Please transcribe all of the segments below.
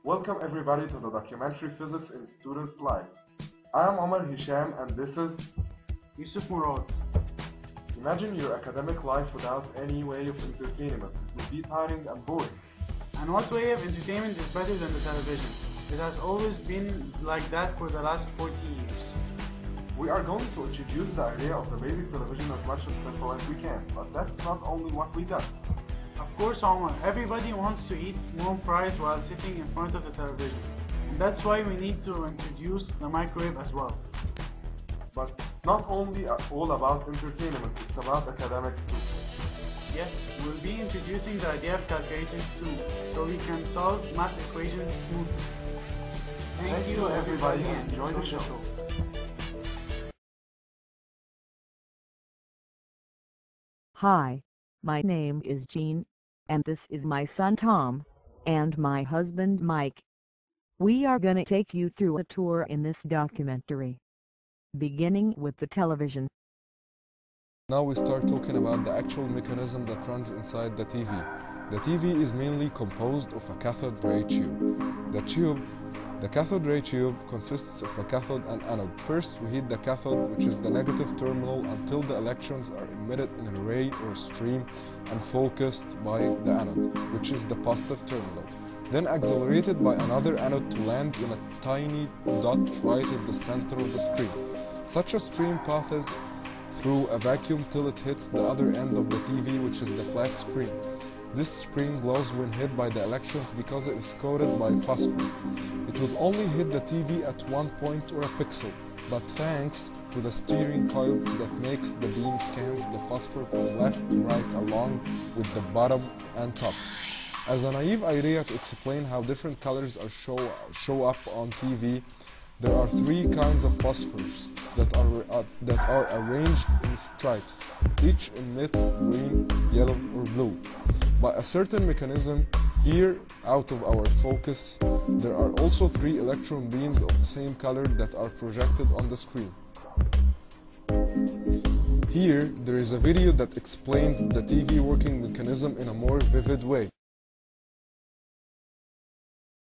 Welcome everybody to the Documentary Physics in Students Life. I am Omar Hisham and this is Yusuf Murad. Imagine your academic life without any way of entertainment. It would be tiring and boring. And what way of entertainment is better than the television? It has always been like that for the last 40 years. We are going to introduce the idea of the basic television as much as simple as we can, but that's not only what we got. Of course, Omar, everybody wants to eat warm fries while sitting in front of the television. And that's why we need to introduce the microwave as well. But it's not only all about entertainment, it's about academics too. Yes, we'll be introducing the idea of calculators too, so we can solve math equations smoothly. Thank you everybody and enjoy the show. Hi, my name is Jean, and this is my son Tom, and my husband Mike. We are gonna take you through a tour in this documentary, beginning with the television. Now we start talking about the actual mechanism that runs inside the TV. The TV is mainly composed of a cathode ray tube. The cathode ray tube consists of a cathode and anode. First, we heat the cathode, which is the negative terminal, until the electrons are emitted in a ray or stream and focused by the anode, which is the positive terminal. Then accelerated by another anode to land in a tiny dot right in the center of the stream. Such a stream passes through a vacuum till it hits the other end of the TV, which is the flat screen. This screen glows when hit by the electrons because it is coated by phosphor. It would only hit the TV at one point or a pixel, but thanks to the steering coil that makes the beam scans the phosphor from left to right along with the bottom and top. As a naive idea to explain how different colors show up on TV, there are three kinds of phosphors that are arranged in stripes. Each emits green, yellow, or blue. By a certain mechanism, here, out of our focus, there are also three electron beams of the same color that are projected on the screen. Here, there is a video that explains the TV working mechanism in a more vivid way.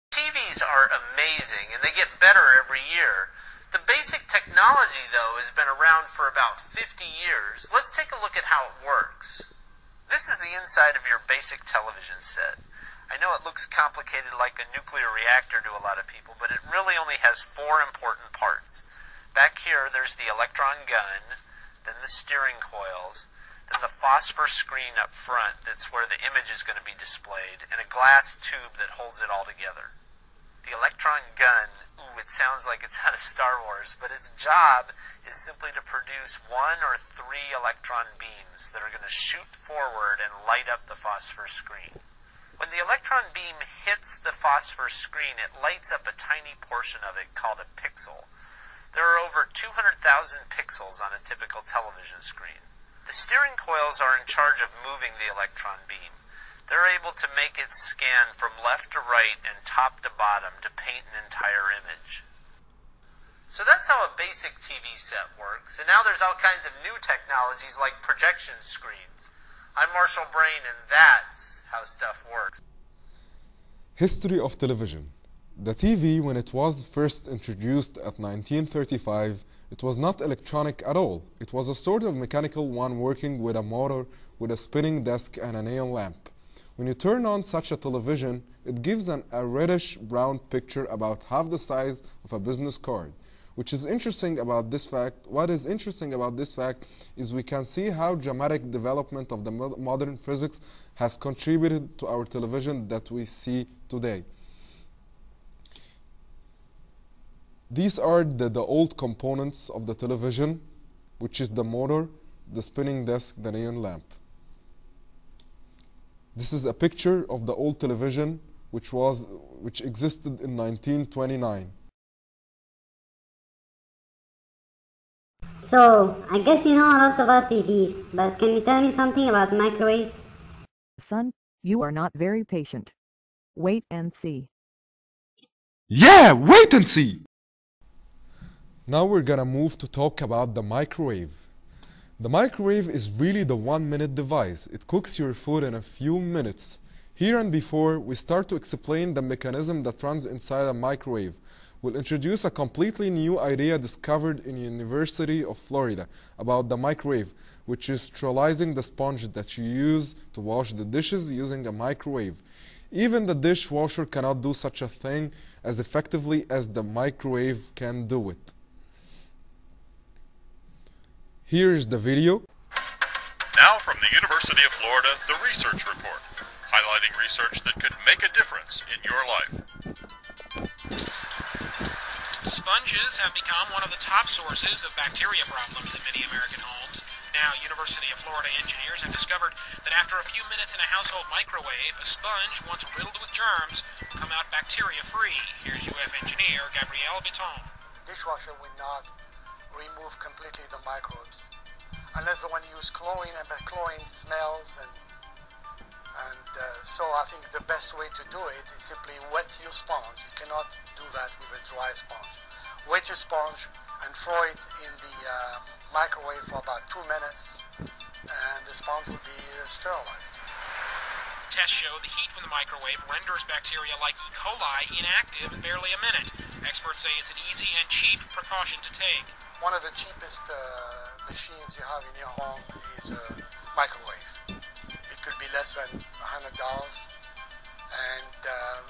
TVs are amazing and they get better every year. The basic technology, though, has been around for about 50 years. Let's take a look at how it works. This is the inside of your basic television set. I know it looks complicated like a nuclear reactor to a lot of people, but it really only has four important parts. Back here, there's the electron gun, then the steering coils, then the phosphor screen up front, that's where the image is going to be displayed, and a glass tube that holds it all together. The electron gun, ooh, it sounds like it's out of Star Wars, but its job is simply to produce one or three electron beams that are going to shoot forward and light up the phosphor screen. When the electron beam hits the phosphor screen, it lights up a tiny portion of it called a pixel. There are over 200,000 pixels on a typical television screen. The steering coils are in charge of moving the electron beam. They're able to make it scan from left to right and top to bottom to paint an entire image. So that's how a basic TV set works, and now there's all kinds of new technologies like projection screens. I'm Marshall Brain, and that's how stuff works. History of television. The TV, when it was first introduced at 1935, it was not electronic at all. It was a sort of mechanical one working with a motor, with a spinning disc and a neon lamp. When you turn on such a television, it gives a reddish-brown picture about half the size of a business card. What is interesting about this fact is we can see how dramatic development of the modern physics has contributed to our television that we see today. These are the old components of the television, which is the motor, the spinning disc, the neon lamp. This is a picture of the old television which existed in 1929. So, I guess you know a lot about TVs, but can you tell me something about microwaves? Son, you are not very patient. Wait and see. Yeah, wait and see! Now we're gonna move to talk about the microwave. The microwave is really the 1-minute device. It cooks your food in a few minutes. Here and before we start to explain the mechanism that runs inside a microwave, we'll introduce a completely new idea discovered in University of Florida about the microwave, which is sterilizing the sponge that you use to wash the dishes using a microwave. Even the dishwasher cannot do such a thing as effectively as the microwave can do it. Here is the video. Now from the University of Florida, the Research Report, highlighting research that could make a difference in your life. Sponges have become one of the top sources of bacteria problems in many American homes. Now, University of Florida engineers have discovered that after a few minutes in a household microwave, a sponge once riddled with germs will come out bacteria-free. Here's UF engineer Gabrielle Bitton. Dishwasher will not remove completely the microbes unless the one you use chlorine, but chlorine smells and so I think the best way to do it is simply wet your sponge. You cannot do that with a dry sponge. Wet your sponge and throw it in the microwave for about 2 minutes and the sponge will be sterilized. Tests show the heat from the microwave renders bacteria like E. coli inactive in barely a minute. Experts say it's an easy and cheap precaution to take. One of the cheapest machines you have in your home is a microwave. It could be less than $100, and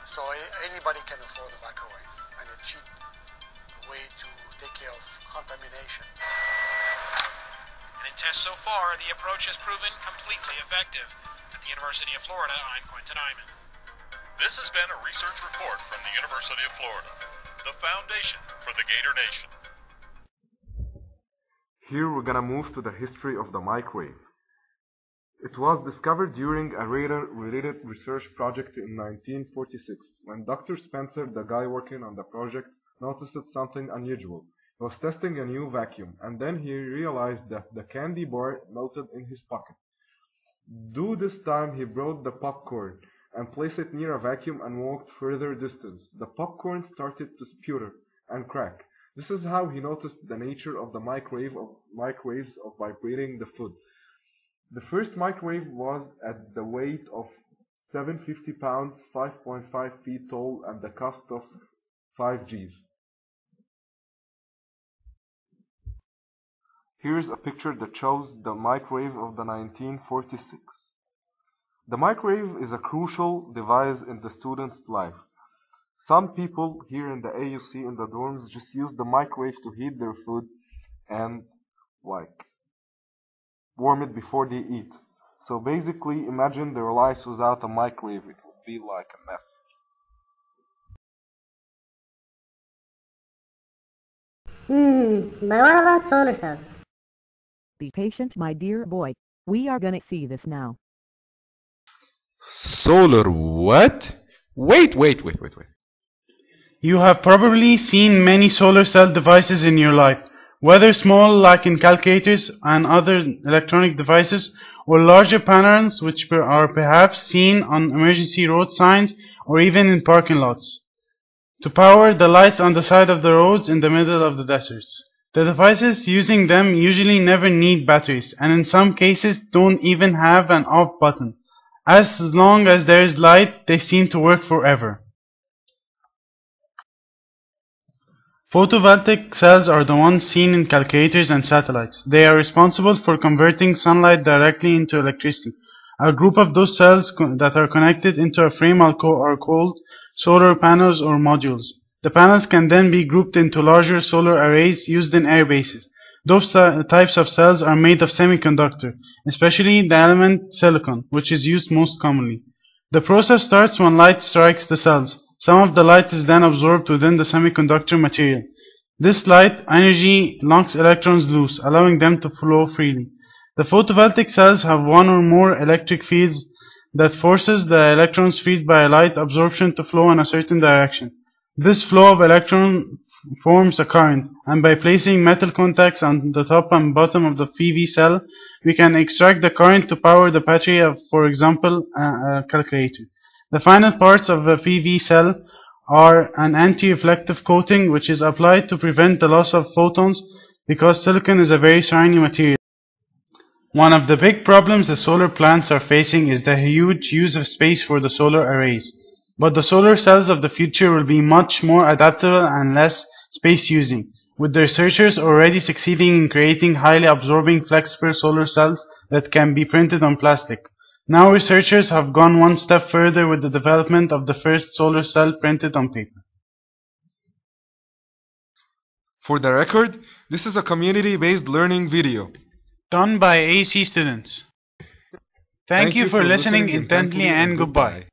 so anybody can afford a microwave and a cheap way to take care of contamination. And in tests so far, the approach has proven completely effective. At the University of Florida, I'm Quentin Iman. This has been a research report from the University of Florida, the foundation for the Gator Nation. Here we're gonna move to the history of the microwave. It was discovered during a radar-related research project in 1946, when Dr. Spencer, the guy working on the project, noticed something unusual. He was testing a new vacuum, and then he realized that the candy bar melted in his pocket. This time he brought the popcorn and placed it near a vacuum and walked further distance. The popcorn started to sputter and crack. This is how he noticed the nature of the microwaves of vibrating the food. The first microwave was at the weight of 750 pounds, 5.5 feet tall, and the cost of 5 Gs. Here's a picture that shows the microwave of the 1946. The microwave is a crucial device in the student's life. Some people here in the AUC in the dorms just use the microwave to heat their food and warm it before they eat. So basically, imagine their lives without a microwave. It would be like a mess. But what about solar cells? Be patient, my dear boy. We are gonna see this now. Solar what? Wait. You have probably seen many solar cell devices in your life, whether small like in calculators and other electronic devices, or larger panels which are perhaps seen on emergency road signs or even in parking lots, to power the lights on the side of the roads in the middle of the deserts. The devices using them usually never need batteries, and in some cases don't even have an off button. As long as there is light, they seem to work forever. Photovoltaic cells are the ones seen in calculators and satellites. They are responsible for converting sunlight directly into electricity. A group of those cells that are connected into a frame are called solar panels or modules. The panels can then be grouped into larger solar arrays used in air bases. Those types of cells are made of semiconductor, especially the element silicon, which is used most commonly. The process starts when light strikes the cells. Some of the light is then absorbed within the semiconductor material. This light energy knocks electrons loose, allowing them to flow freely. The photovoltaic cells have one or more electric fields that forces the electrons freed by light absorption to flow in a certain direction. This flow of electrons forms a current, and by placing metal contacts on the top and bottom of the PV cell, we can extract the current to power the battery of, for example, a calculator. The final parts of a PV cell are an anti-reflective coating which is applied to prevent the loss of photons because silicon is a very shiny material. One of the big problems the solar plants are facing is the huge use of space for the solar arrays. But the solar cells of the future will be much more adaptable and less space using, with the researchers already succeeding in creating highly absorbing flexible solar cells that can be printed on plastic. Now researchers have gone one step further with the development of the first solar cell printed on paper. For the record, this is a community-based learning video Done by AC students. Thank you for listening intently and goodbye.